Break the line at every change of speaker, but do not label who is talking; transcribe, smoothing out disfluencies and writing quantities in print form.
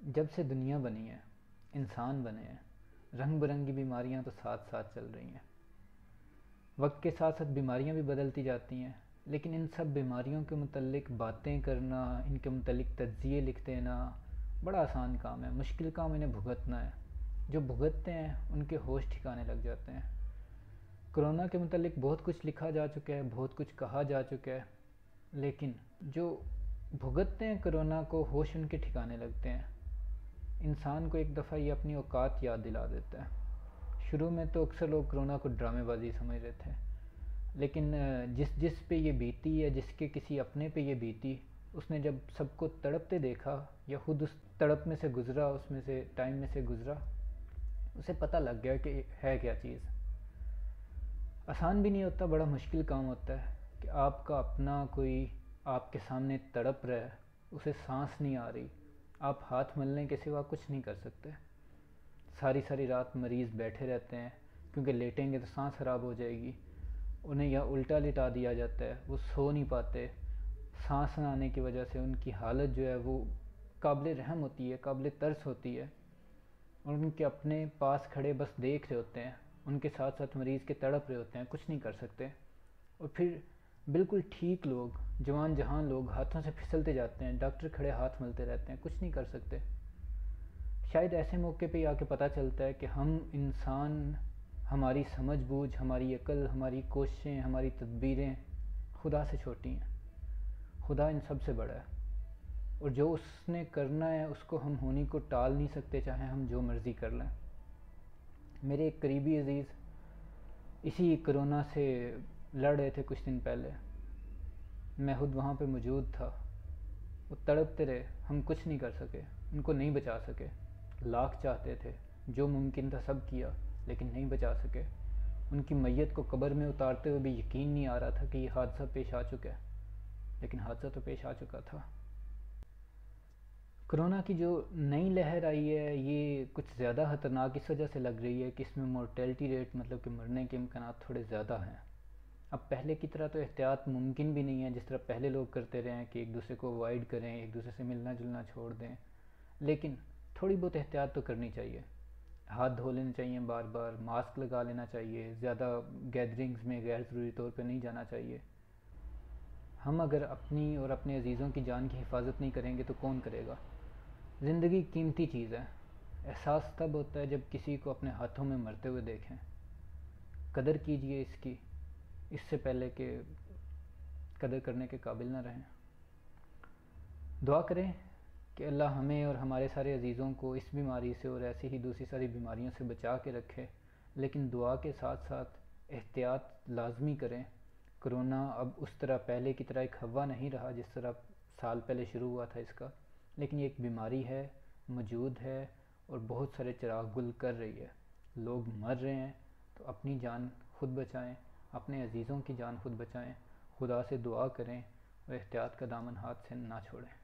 جب سے دنیا بنی ہے، انسان بنے ہیں، رنگ برنگی بیماریاں تو ساتھ ساتھ چل رہی ہیں۔ وقت کے ساتھ ساتھ بیماریاں بھی بدلتی جاتی ہیں، لیکن ان سب بیماریوں کے متعلق باتیں کرنا، ان کے متعلق تجزیے لکھ دینا بڑا آسان کام ہے، مشکل کام انہیں بھگتنا ہے۔ جو بھگتتے ہیں ان کے ہوش ٹھکانے لگ جاتے ہیں۔ کرونا کے متعلق بہت کچھ لکھا جا چکا ہے، بہت کچھ کہا جا چکا ہے، لیکن جو بھگتتے ہیں کرونا کو، ہوش ان کے ٹھکانے لگتے ہیں۔ انسان کو ایک دفعہ یہ اپنی اوقات یاد دلا دیتا ہے۔ شروع میں تو اکثر لوگ کرونا کو ڈرامے بازی سمجھ رہے تھے، لیکن جس پہ یہ بیتی یا جس کے کسی اپنے پہ یہ بیتی، اس نے جب سب کو تڑپتے دیکھا یا خود اس تڑپ میں سے گزرا، اس میں سے ٹائم میں سے گزرا، اسے پتہ لگ گیا کہ ہے کیا چیز۔ آسان بھی نہیں ہوتا، بڑا مشکل کام ہوتا ہے کہ آپ کا اپنا کوئی آپ کے سامنے تڑپ رہا ہے، اسے سانس نہیں آ رہی، آپ ہاتھ ملنے کے سوا کچھ نہیں کر سکتے۔ ساری ساری رات مریض بیٹھے رہتے ہیں، کیونکہ لیٹیں گے تو سانس خراب ہو جائے گی، انہیں یا الٹا لٹا دیا جاتا ہے، وہ سو نہیں پاتے۔ سانس نہ آنے کی وجہ سے ان کی حالت جو ہے وہ قابل رحم ہوتی ہے، قابل ترس ہوتی ہے، اور ان کے اپنے پاس کھڑے بس دیکھ رہے ہوتے ہیں، ان کے ساتھ ساتھ مریض کے تڑپ رہے ہوتے ہیں، کچھ نہیں کر سکتے۔ اور پھر بالکل ٹھیک لوگ، جوان جہان لوگ ہاتھوں سے پھسلتے جاتے ہیں، ڈاکٹر کھڑے ہاتھ ملتے رہتے ہیں، کچھ نہیں کر سکتے۔ شاید ایسے موقع پہ آ کے پتہ چلتا ہے کہ ہم انسان، ہماری سمجھ بوجھ، ہماری عقل، ہماری کوششیں، ہماری تدبیریں خدا سے چھوٹی ہیں۔ خدا ان سب سے بڑا ہے، اور جو اس نے کرنا ہے اس کو ہم ہونی کو ٹال نہیں سکتے، چاہے ہم جو مرضی کر لیں۔ میرے ایک قریبی عزیز اسی کرونا سے لڑ رہے تھے کچھ دن پہلے، میں خود وہاں پہ موجود تھا۔ وہ تڑپتے رہے، ہم کچھ نہیں کر سکے، ان کو نہیں بچا سکے۔ لاکھ چاہتے تھے، جو ممکن تھا سب کیا، لیکن نہیں بچا سکے۔ ان کی میت کو قبر میں اتارتے ہوئے بھی یقین نہیں آ رہا تھا کہ یہ حادثہ پیش آ چکا ہے، لیکن حادثہ تو پیش آ چکا تھا۔ کرونا کی جو نئی لہر آئی ہے، یہ کچھ زیادہ خطرناک اس وجہ سے لگ رہی ہے کہ اس میں مورٹیلٹی ریٹ، مطلب کہ مرنے کے امکانات تھوڑے زیادہ ہیں۔ اب پہلے کی طرح تو احتیاط ممکن بھی نہیں ہے، جس طرح پہلے لوگ کرتے رہے ہیں کہ ایک دوسرے کو اوائڈ کریں، ایک دوسرے سے ملنا جلنا چھوڑ دیں، لیکن تھوڑی بہت احتیاط تو کرنی چاہیے۔ ہاتھ دھو لینے چاہیے بار بار، ماسک لگا لینا چاہیے، زیادہ گیدرنگز میں غیر ضروری طور پہ نہیں جانا چاہیے۔ ہم اگر اپنی اور اپنے عزیزوں کی جان کی حفاظت نہیں کریں گے تو کون کرے گا؟ زندگی قیمتی چیز ہے، احساس تب ہوتا ہے جب کسی کو اپنے ہاتھوں میں مرتے ہوئے دیکھیں۔ قدر کیجئے اس کی، اس سے پہلے کہ قدر کرنے کے قابل نہ رہیں۔ دعا کریں کہ اللہ ہمیں اور ہمارے سارے عزیزوں کو اس بیماری سے اور ایسی ہی دوسری ساری بیماریوں سے بچا کے رکھے، لیکن دعا کے ساتھ ساتھ احتیاط لازمی کریں۔ کرونا اب اس طرح پہلے کی طرح ایک ہوا نہیں رہا جس طرح سال پہلے شروع ہوا تھا اس کا، لیکن یہ ایک بیماری ہے، موجود ہے، اور بہت سارے چراغ گل کر رہی ہے۔ لوگ مر رہے ہیں، تو اپنی جان خود بچائیں، اپنے عزیزوں کی جان خود بچائیں، خدا سے دعا کریں اور احتیاط کا دامن ہاتھ سے نہ چھوڑیں۔